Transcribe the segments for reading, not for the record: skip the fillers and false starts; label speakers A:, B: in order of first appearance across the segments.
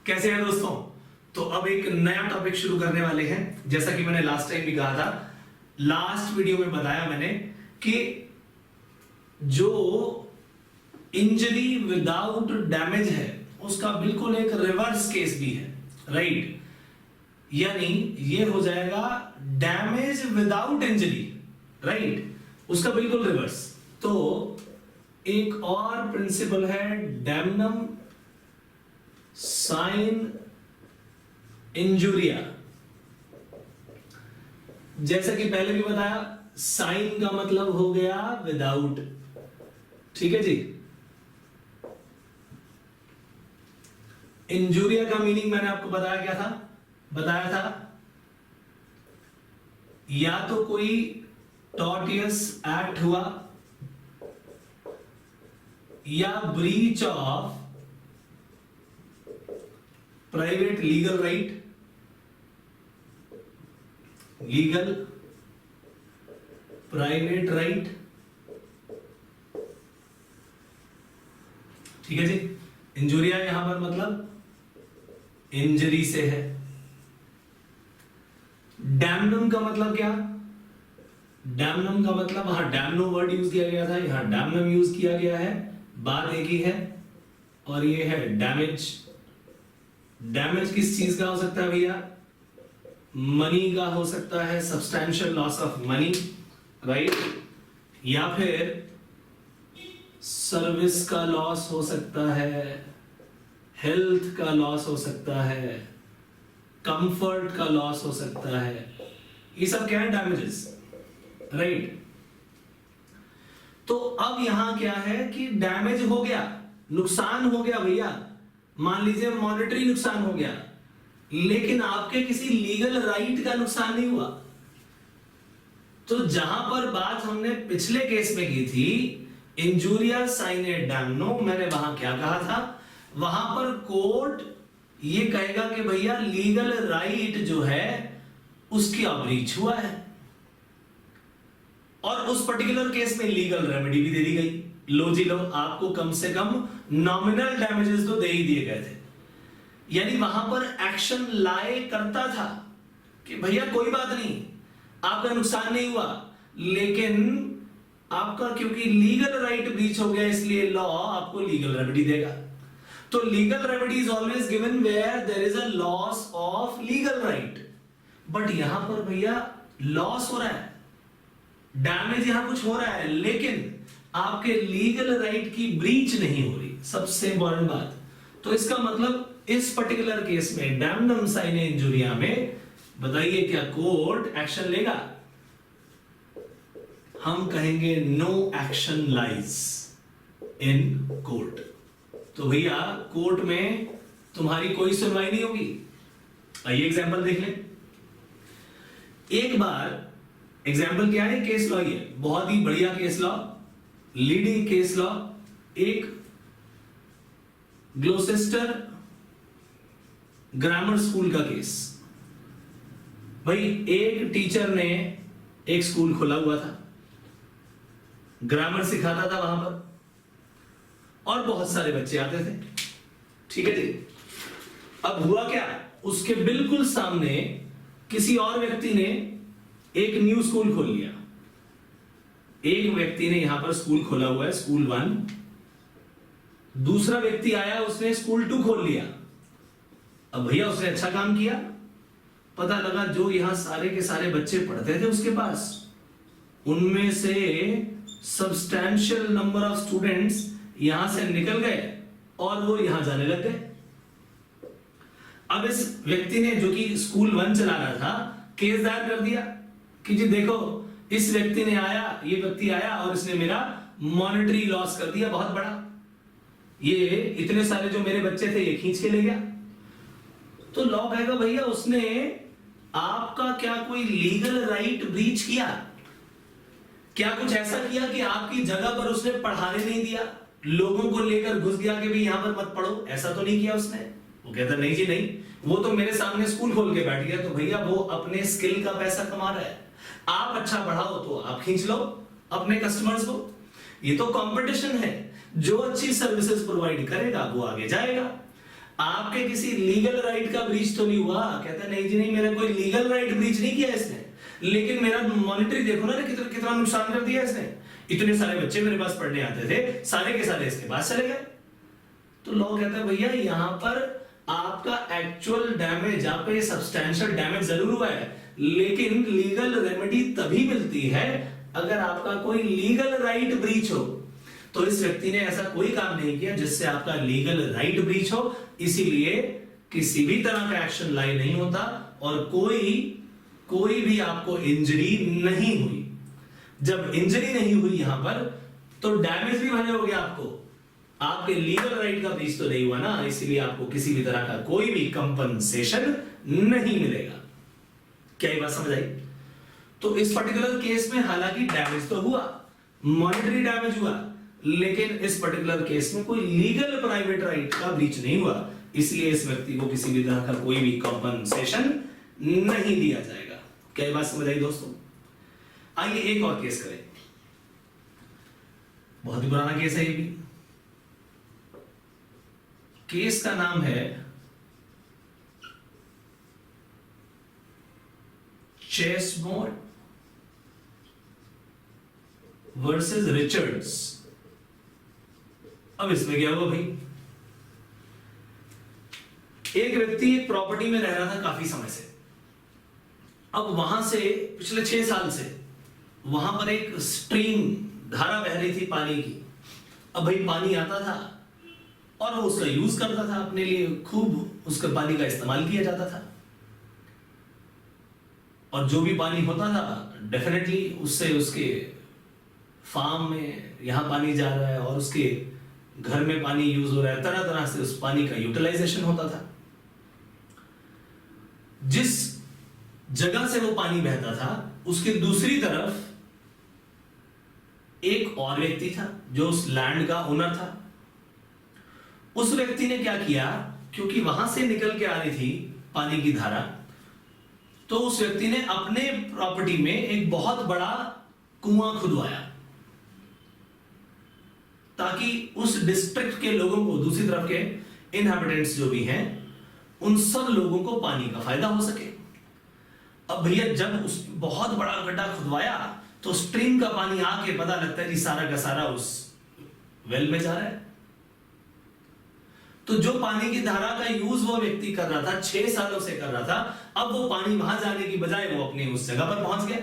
A: कैसे हैं दोस्तों। तो अब एक नया टॉपिक शुरू करने वाले हैं। जैसा कि मैंने लास्ट टाइम भी कहा था, लास्ट वीडियो में बताया मैंने कि जो इंजरी विदाउट डैमेज है उसका बिल्कुल एक रिवर्स केस भी है, राइट। यानी ये हो जाएगा डैमेज विदाउट इंजरी, राइट, उसका बिल्कुल रिवर्स। तो एक और प्रिंसिपल है डैमनम साइन इंजुरिया। जैसा कि पहले भी बताया, साइन का मतलब हो गया विदाउट, ठीक है जी। इंजुरिया का मीनिंग मैंने आपको बताया क्या था, बताया था या तो कोई टॉर्टियस एक्ट हुआ या breach of private legal right, legal private right, ठीक है जी। इंजुरिया यहां पर मतलब इंजरी से है। डैमनम का मतलब क्या, डैमनम का मतलब, हाँ डैमनो वर्ड यूज किया गया था, यहां डैमनम यूज किया गया है, बात एक ही है। और ये है डैमेज। डैमेज किस चीज का हो सकता है भैया, मनी का हो सकता है, substantial loss of money, right, या फिर सर्विस का लॉस हो सकता है, हेल्थ का लॉस हो सकता है, कंफर्ट का लॉस हो सकता है। ये सब क्या है, डैमेजेस, राइट। तो अब यहां क्या है कि डैमेज हो गया, नुकसान हो गया भैया, मान लीजिए मॉनेटरी नुकसान हो गया, लेकिन आपके किसी लीगल राइट का नुकसान नहीं हुआ। तो जहां पर बात हमने पिछले केस में की थी, इंजुरिया साइने डैमनो, मैंने वहां क्या कहा था, वहां पर कोर्ट ये कहेगा कि भैया लीगल राइट जो है उसकी ब्रीच हुआ है, और उस पर्टिकुलर केस में लीगल रेमेडी भी दे दी गई। लो जी लो, आपको कम से कम नॉमिनल डैमेजेस तो दे ही दिए गए थे। यानी वहां पर एक्शन लाए करता था कि भैया कोई बात नहीं, आपका नुकसान नहीं हुआ, लेकिन आपका क्योंकि लीगल राइट ब्रीच हो गया इसलिए लॉ आपको लीगल रेमेडी देगा। तो legal remedy is always given where there is a loss of legal right. But यहां पर भैया लॉस हो रहा है, डैमेज यहां कुछ हो रहा है, लेकिन आपके लीगल राइट की ब्रीच नहीं हो रही, सबसे इंपॉर्टेंट बात। तो इसका मतलब इस पर्टिकुलर केस में डैमनम साइने इंजुरिया में बताइए क्या कोर्ट एक्शन लेगा, हम कहेंगे no action lies in court. तो भैया कोर्ट में तुम्हारी कोई सुनवाई नहीं होगी। आइए एग्जांपल देख लें। एक बार एग्जांपल क्या है, केस लॉ, ये बहुत ही बढ़िया case law, leading case law, एक ग्लोसेस्टर ग्रामर स्कूल का केस। भाई एक टीचर ने एक स्कूल खोला हुआ था, ग्रामर सिखाता था वहां पर, और बहुत सारे बच्चे आते थे, ठीक है जी। अब हुआ क्या, उसके बिल्कुल सामने किसी और व्यक्ति ने एक न्यू स्कूल खोल लिया। एक व्यक्ति ने यहां पर स्कूल खोला हुआ है, स्कूल 1, दूसरा व्यक्ति आया, उसने स्कूल 2 खोल लिया। अब भैया उसने अच्छा काम किया, पता लगा जो यहां सारे के सारे बच्चे पढ़ते थे उसके पास, उनमें से सब्सटैंशियल नंबर ऑफ स्टूडेंट्स यहां से निकल गए और वो यहां जाने लग गए। अब इस व्यक्ति ने, जो कि स्कूल 1 चला रहा था, केस दायर कर दिया कि जी देखो इस व्यक्ति ने आया, ये व्यक्ति आया और इसने मेरा मॉनेटरी लॉस कर दिया बहुत बड़ा, ये इतने सारे जो मेरे बच्चे थे ये खींच के ले गया। तो लॉ कहेगा भैया उसने आपका क्या कोई लीगल राइट ब्रीच किया, क्या कुछ ऐसा किया कि आपकी जगह पर उसने पढ़ाने नहीं दिया, लोगों को लेकर घुस गया कि भाई यहां पर मत पढ़ो, ऐसा तो नहीं किया उसने। वो कहता नहीं जी नहीं, वो तो मेरे सामने स्कूल खोल के बैठ गया, तो भैया वो अपने स्किल का पैसा कमा रहा है, आप अच्छा पढ़ाओ तो आप खींच लो अपने कस्टमर्स को। ये तो कंपटीशन है, जो अच्छी सर्विसेज प्रोवाइड करेगा वो आगे जाएगा। आपके किसी लीगल राइट का ब्रीच तो नहीं हुआ? कहता नहीं जी नहीं, मेरा कोई लीगल राइट ब्रीच नहीं किया इसने, लेकिन मेरा मॉनिटरी देखो ना कितना कितना नुकसान कर दिया इसने। इतने सारे बच्चे मेरे पास पढ़ने आते थे, सारे के सारे इसके पास चले गए। तो लॉ कहता है भैया यहां पर आपका एक्चुअल डैमेज, आपका ये सब्सटैंशियल डैमेज जरूर हुआ है, लेकिन लीगल रेमेडी तभी मिलती है अगर आपका कोई लीगल राइट ब्रीच हो। तो इस व्यक्ति ने ऐसा कोई काम नहीं किया जिससे आपका लीगल राइट ब्रीच हो, इसीलिए किसी भी तरह का एक्शन लाई नहीं होता और कोई भी आपको इंजरी नहीं हुई। जब इंजरी नहीं हुई यहां पर तो डैमेज भी भले हो गया आपको, आपके लीगल राइट का ब्रीच तो नहीं हुआ ना, इसीलिए आपको किसी भी तरह का कोई भी कंपनसेशन नहीं मिलेगा। क्या ये बात समझ आई? तो इस पर्टिकुलर केस में हालांकि डैमेज तो हुआ, मॉनेटरी डैमेज हुआ, लेकिन इस पर्टिकुलर केस में कोई लीगल प्राइवेट राइट का ब्रीच नहीं हुआ, इसलिए इस व्यक्ति को किसी भी तरह का कोई भी कंपनसेशन नहीं दिया जाएगा। क्या ये बात समझ आई दोस्तों? आइए एक और केस करें, बहुत ही पुराना केस है ये भी। केस का नाम है चेसमोर वर्सेस रिचर्ड्स। अब इसमें क्या हुआ भाई, एक व्यक्ति एक प्रॉपर्टी में रह रहा था काफी समय से। अब वहां से पिछले 6 साल से वहां पर एक स्ट्रीम, धारा बह रही थी पानी की। अब भाई पानी आता था और वो उसका यूज करता था अपने लिए, खूब उसके पानी का इस्तेमाल किया जाता था। और जो भी पानी होता था डेफिनेटली उससे उसके फार्म में यहां पानी जा रहा है और उसके घर में पानी यूज हो रहा है, तरह तरह से उस पानी का यूटिलाइजेशन होता था। जिस जगह से वो पानी बहता था उसके दूसरी तरफ एक और व्यक्ति था जो उस लैंड का ओनर था। उस व्यक्ति ने क्या किया, क्योंकि वहां से निकल के आ रही थी पानी की धारा, तो उस व्यक्ति ने अपने प्रॉपर्टी में एक बहुत बड़ा कुआं खुदवाया ताकि उस डिस्ट्रिक्ट के लोगों को, दूसरी तरफ के इनहैबिटेंट्स जो भी हैं, उन सब लोगों को पानी का फायदा हो सके। अब भैया जब उस बहुत बड़ा गड्ढा खुदवाया तो स्ट्रीम का पानी आके पता लगता है कि सारा का सारा उस वेल में जा रहा है। तो जो पानी की धारा का यूज वो व्यक्ति कर रहा था, 6 सालों से कर रहा था, अब वो पानी वहां जाने की बजाय वो अपनी उस जगह पर पहुंच गया।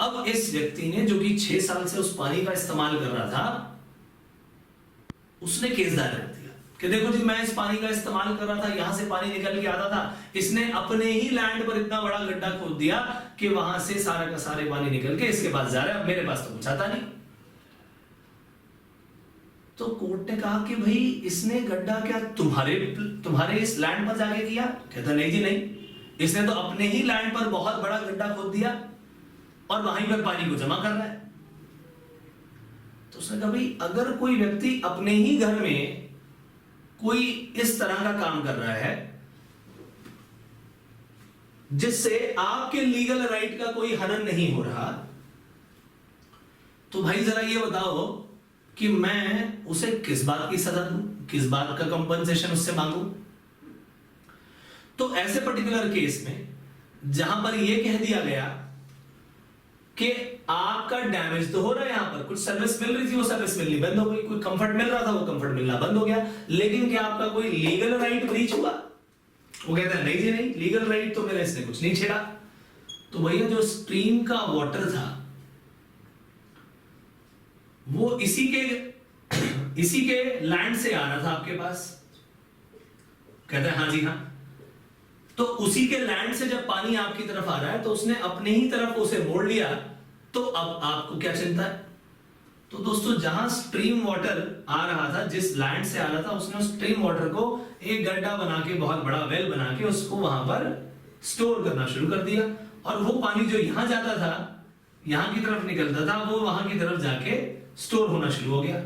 A: अब इस व्यक्ति ने, जो कि 6 साल से उस पानी का इस्तेमाल कर रहा था, उसने केस दायर कर दिया कि देखो जी मैं इस पानी का इस्तेमाल कर रहा था, यहां से पानी निकल के आता था, इसने अपने ही लैंड पर इतना बड़ा गड्ढा खोद दिया कि वहां से सारा का सारे पानी निकल के इसके पास जा रहा है, मेरे पास तो कुछ आता नहीं। तो कोर्ट ने कहा कि भाई इसने गड्ढा क्या तुम्हारे इस लैंड पर जाके किया? कहता नहीं जी नहीं, इसने तो अपने ही लैंड पर बहुत बड़ा गड्ढा खोद दिया और वहीं पर पानी को जमा कर रहा है। तो उसने कहा भाई अगर कोई व्यक्ति अपने ही घर में कोई इस तरह का काम कर रहा है जिससे आपके लीगल राइट का कोई हनन नहीं हो रहा, तो भाई जरा ये बताओ कि मैं उसे किस बात की सजा दूं, किस बात का कंपनसेशन उससे मांगूं। तो ऐसे पर्टिकुलर केस में जहां पर यह कह दिया गया कि आपका डैमेज तो हो रहा है, यहां पर कुछ सर्विस मिल रही थी, वो सर्विस मिलनी बंद हो गई, कोई कंफर्ट मिल रहा था, वो कंफर्ट मिलना बंद हो गया, लेकिन क्या आपका कोई लीगल राइट ब्रीच हुआ? वो कहता है नहीं जी नहीं, लीगल राइट तो मेरा इसने कुछ नहीं छेड़ा। तो भैया जो स्ट्रीम का वाटर था वो इसी के लैंड से आ रहा था आपके पास। कहता है हाँ जी हाँ। तो उसी के लैंड से जब पानी आपकी तरफ आ रहा है तो उसने अपने ही तरफ उसे मोड़ लिया, तो अब आपको क्या चिंता है? तो दोस्तों जहां स्ट्रीम वाटर आ रहा था, जिस लैंड से आ रहा था, उसने उस स्ट्रीम वाटर को एक गड्ढा बना के, बहुत बड़ा वेल बना के उसको वहां पर स्टोर करना शुरू कर दिया, और वो पानी जो यहां जाता था, यहां की तरफ निकलता था, वो वहां की तरफ जाके स्टोर होना शुरू हो गया।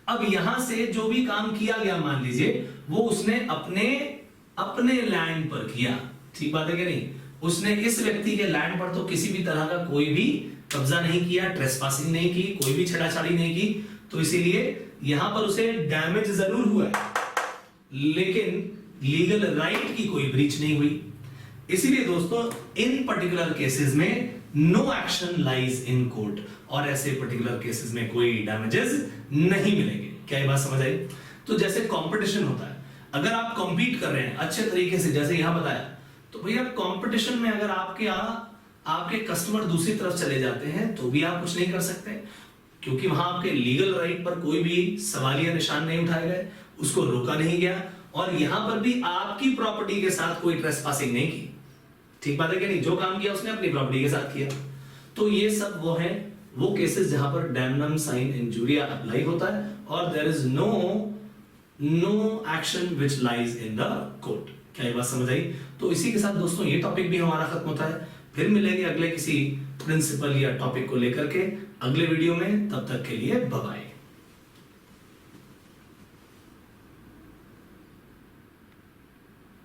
A: अब यहां से जो भी काम किया गया, मान लीजिए वो उसने अपने लैंड पर किया, ठीक बात है कि नहीं? उसने इस व्यक्ति के लैंड पर तो किसी भी तरह का कोई भी कब्जा नहीं किया, ट्रेसपासिंग नहीं की, कोई भी छेड़छाड़ी नहीं की, तो इसीलिए यहां पर उसे डैमेज जरूर हुआ है, लेकिन लीगल राइट की कोई ब्रीच नहीं हुई। इसीलिए दोस्तों इन पर्टिकुलर केसेस में no action lies in court, और ऐसे पर्टिकुलर केसेस में कोई डैमेजेस नहीं मिलेंगे। क्या ये बात समझ आई? तो जैसे कंपटीशन होता है, अगर आप कॉम्पीट कर रहे हैं अच्छे तरीके से, जैसे यहां बताया, तो भैया कंपटीशन में अगर आपके कस्टमर दूसरी तरफ चले जाते हैं तो भी आप कुछ नहीं कर सकते, क्योंकि वहां आपके लीगल राइट पर कोई भी सवालिया निशान नहीं उठाए गए, उसको रोका नहीं गया, और यहां पर भी आपकी प्रॉपर्टी के साथ कोई ट्रेसपासिंग नहीं की। ठीक बात है कि नहीं? जो काम किया उसने अपनी प्रॉपर्टी के साथ किया। तो ये सब वो केसेस जहां पर डैमनम साइन इंजूरिया अप्लाई होता है, और there is no action which lies in the court. क्या ये बात समझ आई? तो इसी के साथ दोस्तों ये टॉपिक भी हमारा खत्म होता है। फिर मिलेंगे अगले किसी प्रिंसिपल या टॉपिक को लेकर के अगले वीडियो में। तब तक के लिए बाय बाय।